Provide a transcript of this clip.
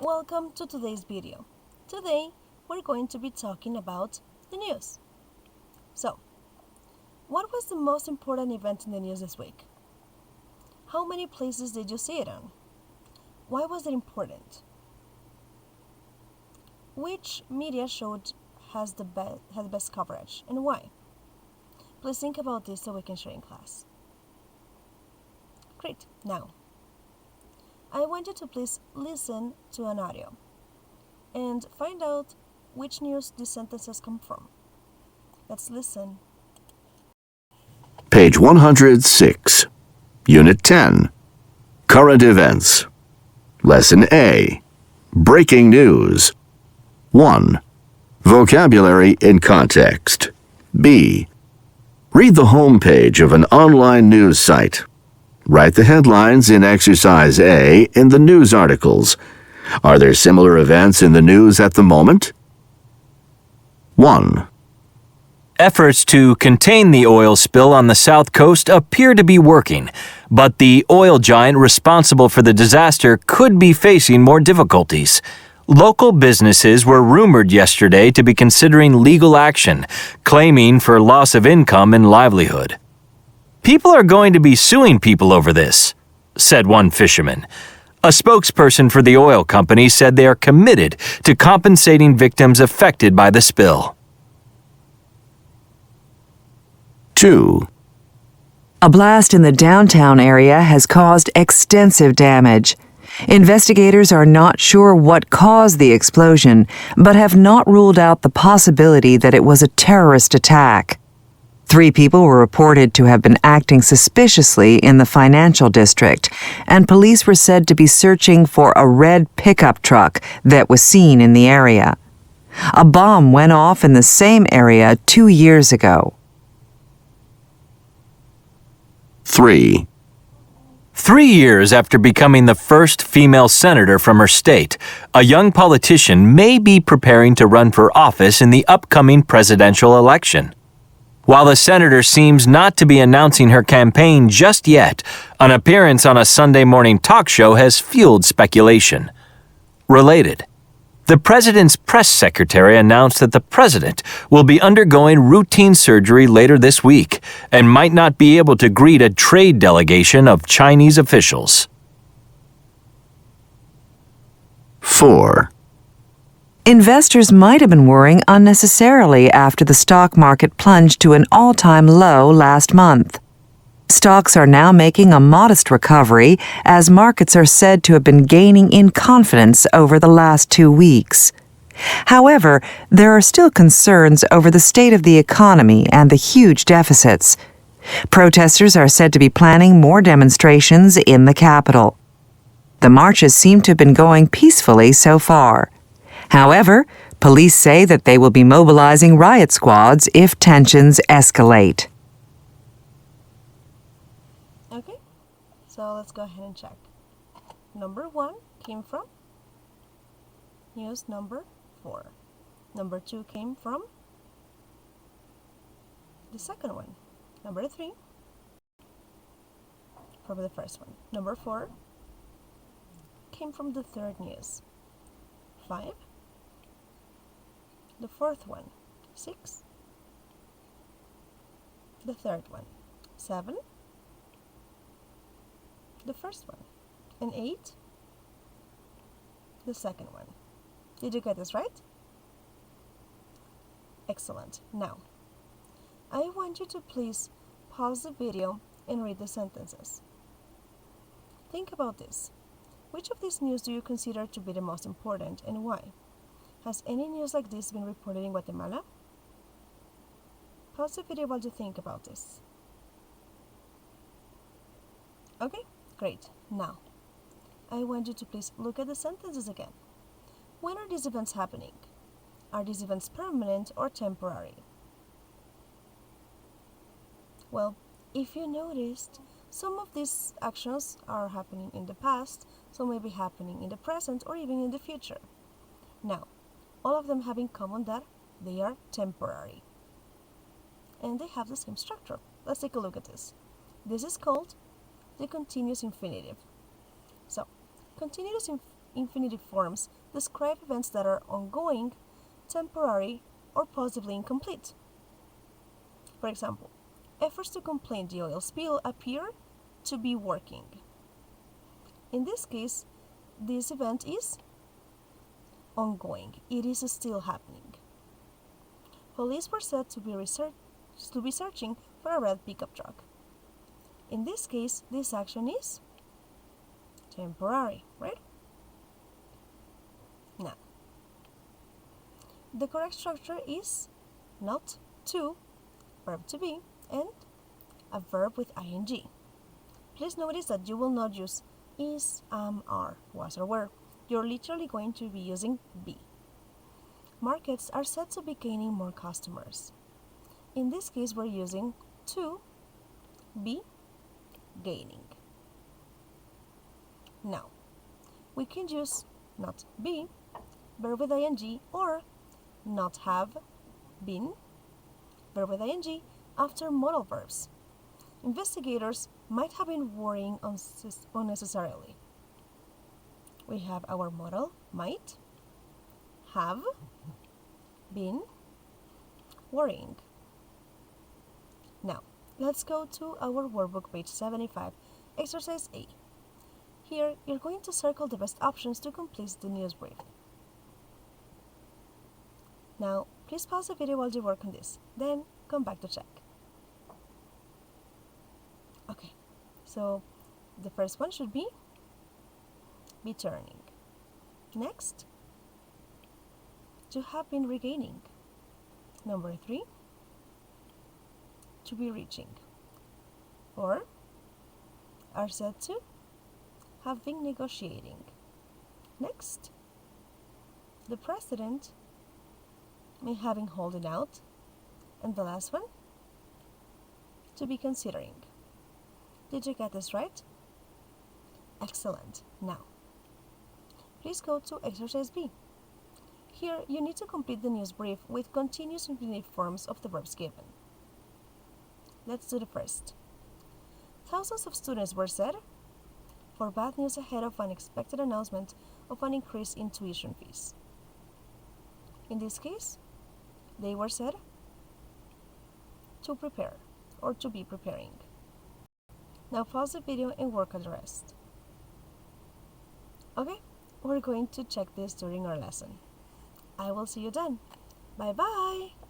Welcome to today's video. Today, we're going to be talking about the news. So, what was the most important event in the news this week? How many places did you see it on? Why was it important? Which media showed has the best coverage and why? Please think about this so we can share in class. Great. Now, I want you to please listen to an audio and find out which news these sentences come from. Let's listen. Page 106, Unit 10, Current Events. Lesson A, Breaking News. 1. Vocabulary in context. B. Read the home page of an online news site. Write the headlines in Exercise A in the news articles. Are there similar events in the news at the moment? 1. Efforts to contain the oil spill on the south coast appear to be working, but the oil giant responsible for the disaster could be facing more difficulties. Local businesses were rumored yesterday to be considering legal action, claiming for loss of income and livelihood. People are going to be suing people over this, said one fisherman. A spokesperson for the oil company said they are committed to compensating victims affected by the spill. 2. A blast in the downtown area has caused extensive damage. Investigators are not sure what caused the explosion, but have not ruled out the possibility that it was a terrorist attack. 3 people were reported to have been acting suspiciously in the financial district, and police were said to be searching for a red pickup truck that was seen in the area. A bomb went off in the same area 2 years ago. 3. 3 years after becoming the first female senator from her state, a young politician may be preparing to run for office in the upcoming presidential election. While the senator seems not to be announcing her campaign just yet, an appearance on a Sunday morning talk show has fueled speculation. Related, the president's press secretary announced that the president will be undergoing routine surgery later this week and might not be able to greet a trade delegation of Chinese officials. 4. Investors might have been worrying unnecessarily after the stock market plunged to an all-time low last month. Stocks are now making a modest recovery as markets are said to have been gaining in confidence over the last 2 weeks. However, there are still concerns over the state of the economy and the huge deficits. Protesters are said to be planning more demonstrations in the capital. The marches seem to have been going peacefully so far. However, police say that they will be mobilizing riot squads if tensions escalate. Okay, so let's go ahead and check. Number 1 came from news number 4. Number 2 came from the second one. Number 3 from the first one. Number 4 came from the third news. 5, the fourth one. 6, the third one. 7, the first one. And 8, the second one. Did you get this right? Excellent. Now, I want you to please pause the video and read the sentences. Think about this. Which of these news do you consider to be the most important and why? Has any news like this been reported in Guatemala? Pause the video while you think about this. Okay, great. Now, I want you to please look at the sentences again. When are these events happening? Are these events permanent or temporary? Well, if you noticed, some of these actions are happening in the past, some may be happening in the present or even in the future. Now, all of them have in common that they are temporary. And they have the same structure. Let's take a look at this. This is called the continuous infinitive. So, continuous infinitive forms describe events that are ongoing, temporary, or possibly incomplete. For example, efforts to contain the oil spill appear to be working. In this case, this event is ongoing. It is still happening. Police were said to be searching for a red pickup truck. In this case, this action is temporary, right? Now, the correct structure is not to, verb to be, and a verb with ing. Please notice that you will not use is, am, are, was, or were. You're literally going to be using be. Markets are said to be gaining more customers. In this case, we're using to be gaining. Now, we can use not be, verb with ing, or not have been, verb with ing, after modal verbs. Investigators might have been worrying unnecessarily. We have our modal might have been worrying. Now, let's go to our workbook page 75, exercise A. Here, you're going to circle the best options to complete the news brief. Now, please pause the video while you work on this, then come back to check. Okay, so the first one should be turning. Next, to have been regaining. Number 3, to be reaching, or are said to have been negotiating. Next, the president may have been holding out, and the last one, to be considering. Did you get this right? Excellent. Now, please go to exercise B. Here, you need to complete the news brief with continuous infinitive forms of the verbs given. Let's do the first. Thousands of students were said for bad news ahead of an expected announcement of an increase in tuition fees. In this case, they were said to prepare or to be preparing. Now pause the video and work on the rest. Okay, we're going to check this during our lesson. I will see you then. Bye bye!